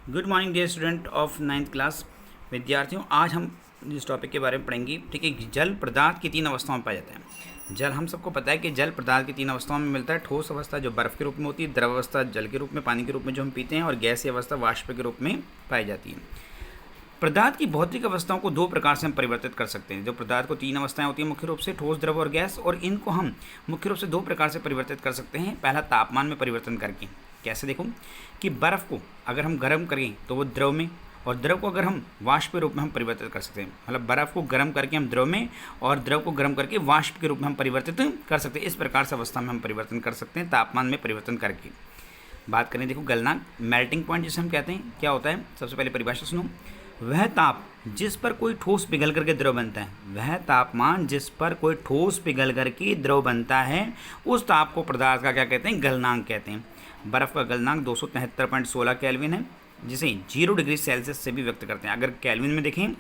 Good morning dear student of 9th class. विद्यार्थियों, आज हम जिस टॉपिक के बारे में पढ़ेंगे, ठीक है, जल पदार्थ की तीन अवस्थाओं में पाया जाता है। जल हम सबको पता है कि जल पदार्थ की तीन अवस्थाओं में मिलता है। ठोस अवस्था जो बर्फ़ के रूप में होती है, द्रव अवस्था जल के रूप में पानी के रूप में जो हम पीते हैं, और गैसीय अवस्था वाष्प के रूप में पाई जाती है। पदार्थ की भौतिक अवस्थाओं को दो प्रकार से हम परिवर्तित कर सकते हैं। जो पदार्थ को तीन अवस्थाएं होती हैं मुख्य रूप से, ठोस, द्रव और गैस, और इनको हम मुख्य रूप से दो प्रकार से परिवर्तित कर सकते हैं। पहला, तापमान में परिवर्तन करके। कैसे? देखो कि बर्फ़ को अगर हम गर्म करें तो वो द्रव में, और द्रव को अगर हम वाष्प के रूप में हम परिवर्तित कर सकते हैं। मतलब बर्फ़ को गर्म करके हम द्रव में, और द्रव को गर्म करके वाष्प के रूप में हम परिवर्तित कर सकते हैं। इस प्रकार से अवस्था में हम परिवर्तन कर सकते हैं तापमान में परिवर्तन करके। बात करें, देखो गलनांक, मेल्टिंग पॉइंट जिसे हम कहते हैं, क्या होता है? सबसे पहले परिभाषा सुनो। वह ताप जिस पर कोई ठोस पिघल करके द्रव बनता है, वह तापमान जिस पर कोई ठोस पिघल करके द्रव बनता है, उस ताप को पदार्थ का क्या कहते हैं? गलनांक कहते हैं। बर्फ़ का गलनांक 273.16 केल्विन है, जिसे 0 डिग्री सेल्सियस से भी व्यक्त करते हैं। अगर केल्विन में देखें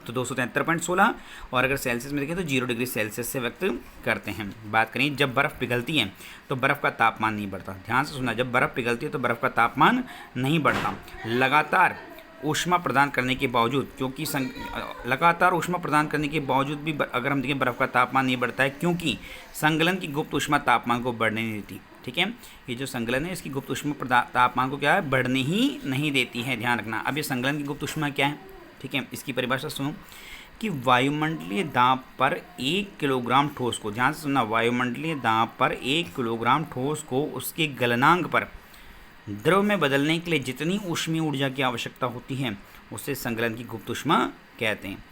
तो 273.16, और अगर सेल्सियस में देखें तो 0 डिग्री सेल्सियस से व्यक्त करते हैं। बात करें, जब बर्फ़ पिघलती है तो बर्फ़ का तापमान नहीं बढ़ता। ध्यान से सुनना, जब बर्फ़ पिघलती है तो बर्फ़ का तापमान नहीं बढ़ता। लगातार ऊष्मा प्रदान करने के बावजूद, क्योंकि लगातार ऊष्मा प्रदान करने के बावजूद भी अगर हम देखें बर्फ़ का तापमान नहीं बढ़ता है, क्योंकि संगलन की गुप्त ऊष्मा तापमान को बढ़ने नहीं देती। ठीक है, ये जो संगलन है इसकी गुप्त ऊष्मा तापमान को क्या है? बढ़ने ही नहीं देती है। ध्यान रखना। अब ये संगलन की गुप्त ऊष्मा क्या है? ठीक है, इसकी परिभाषा सुनो कि वायुमंडलीय दाब पर 1 किलोग्राम ठोस को, ध्यान से सुनना, वायुमंडलीय दाब पर 1 किलोग्राम ठोस को उसके गलनांक पर द्रव में बदलने के लिए जितनी ऊष्मीय ऊर्जा की आवश्यकता होती है, उसे संगलन की गुप्त ऊष्मा कहते हैं।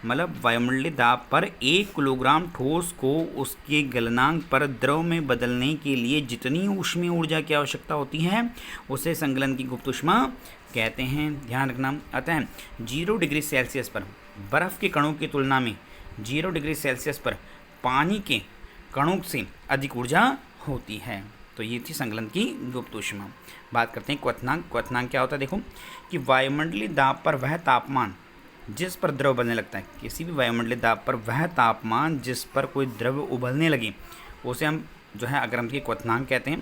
मतलब वायुमंडलीय दाब पर 1 किलोग्राम ठोस को उसके गलनांक पर द्रव में बदलने के लिए जितनी ऊष्मीय ऊर्जा की आवश्यकता होती है, उसे संगलन की गुप्त ऊष्मा कहते हैं। ध्यान रखना। अतः 0 डिग्री सेल्सियस पर बर्फ़ के कणों की तुलना में 0 डिग्री सेल्सियस पर पानी के कणों से अधिक ऊर्जा होती है। तो ये थी संगलन की गुप्त ऊष्मा। बात करते हैं क्वथनांक। क्वथनांक क्या होता है? देखो कि वायुमंडलीय दाब पर वह तापमान जिस पर द्रव बनने लगता है, किसी भी वायुमंडलीय दाब पर वह तापमान जिस पर कोई द्रव उबलने लगे, उसे हम जो है अगर हम देखिए क्वथनांक कहते हैं।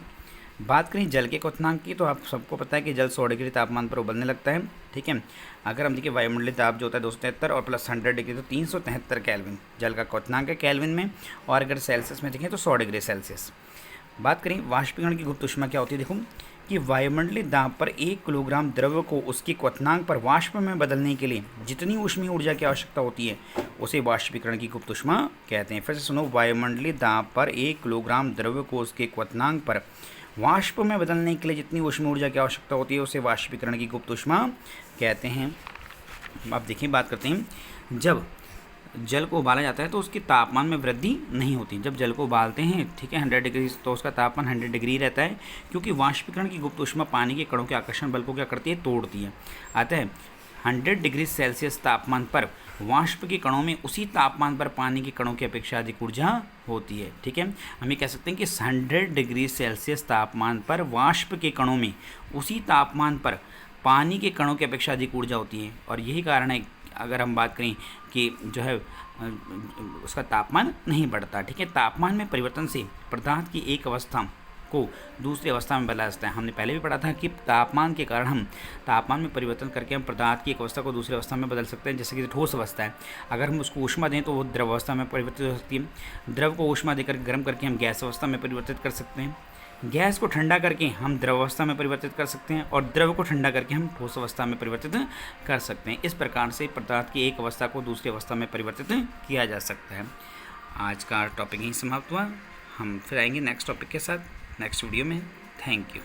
बात करें जल के क्वथनांक की, तो आप सबको पता है कि जल 100 डिग्री तापमान पर उबलने लगता है। ठीक है, अगर हम देखिए वायुमंडलीय दाब जो होता है 273 और प्लस 100 डिग्री, तो 373 केल्विन जल का क्वथनांक है केल्विन में, और अगर सेल्सियस में देखें तो 100 डिग्री सेल्सियस। बात करें वाष्पीकरण की गुप्त ऊष्मा क्या होती है? देखो कि वायुमंडलीय दाब पर 1 किलोग्राम द्रव को उसके क्वथनांक पर वाष्प में बदलने के लिए जितनी ऊष्मीय ऊर्जा की आवश्यकता होती है, उसे वाष्पीकरण की गुप्त ऊष्मा कहते हैं। फिर से सुनो, वायुमंडलीय दाब पर 1 किलोग्राम द्रव को उसके क्वथनांक पर वाष्प में बदलने के लिए जितनी ऊष्मीय ऊर्जा की आवश्यकता होती है, उसे वाष्पीकरण की गुप्त ऊष्मा कहते हैं। अब देखिए, बात करते हैं, जब जल को उबाला जाता है तो उसके तापमान में वृद्धि नहीं होती। जब जल को उबालते हैं, ठीक है, 100 डिग्री, तो उसका तापमान 100 डिग्री रहता है, क्योंकि वाष्पीकरण की गुप्त ऊष्मा पानी के कणों के आकर्षण बल को क्या करती है? तोड़ती है। अतः 100 डिग्री सेल्सियस तापमान पर वाष्प के कणों में उसी तापमान पर पानी के कणों की अपेक्षा अधिक ऊर्जा होती है। ठीक है, हम ये कह सकते हैं कि 100 डिग्री सेल्सियस तापमान पर वाष्प के कणों में उसी तापमान पर पानी के कणों की अपेक्षा अधिक ऊर्जा होती है। और यही कारण है, अगर हम बात करें कि जो है उसका तापमान नहीं बढ़ता। ठीक है, तापमान में परिवर्तन से पदार्थ की एक अवस्था को दूसरी अवस्था में बदला जाता है। हमने पहले भी पढ़ा था कि तापमान के कारण हम तापमान में परिवर्तन करके हम पदार्थ की एक अवस्था को दूसरी अवस्था में बदल सकते हैं। जैसे कि ठोस अवस्था है, अगर हम उसको ऊष्मा दें तो वो द्रव अवस्था में परिवर्तित हो सकती है। द्रव को ऊष्मा देकर गर्म करके हम गैस अवस्था में परिवर्तित कर सकते हैं। गैस को ठंडा करके हम द्रव अवस्था में परिवर्तित कर सकते हैं, और द्रव को ठंडा करके हम ठोस अवस्था में परिवर्तित कर सकते हैं। इस प्रकार से पदार्थ की एक अवस्था को दूसरी अवस्था में परिवर्तित किया जा सकता है। आज का टॉपिक यहीं समाप्त हुआ। हम फिर आएंगे नेक्स्ट टॉपिक के साथ नेक्स्ट वीडियो में। Thank you.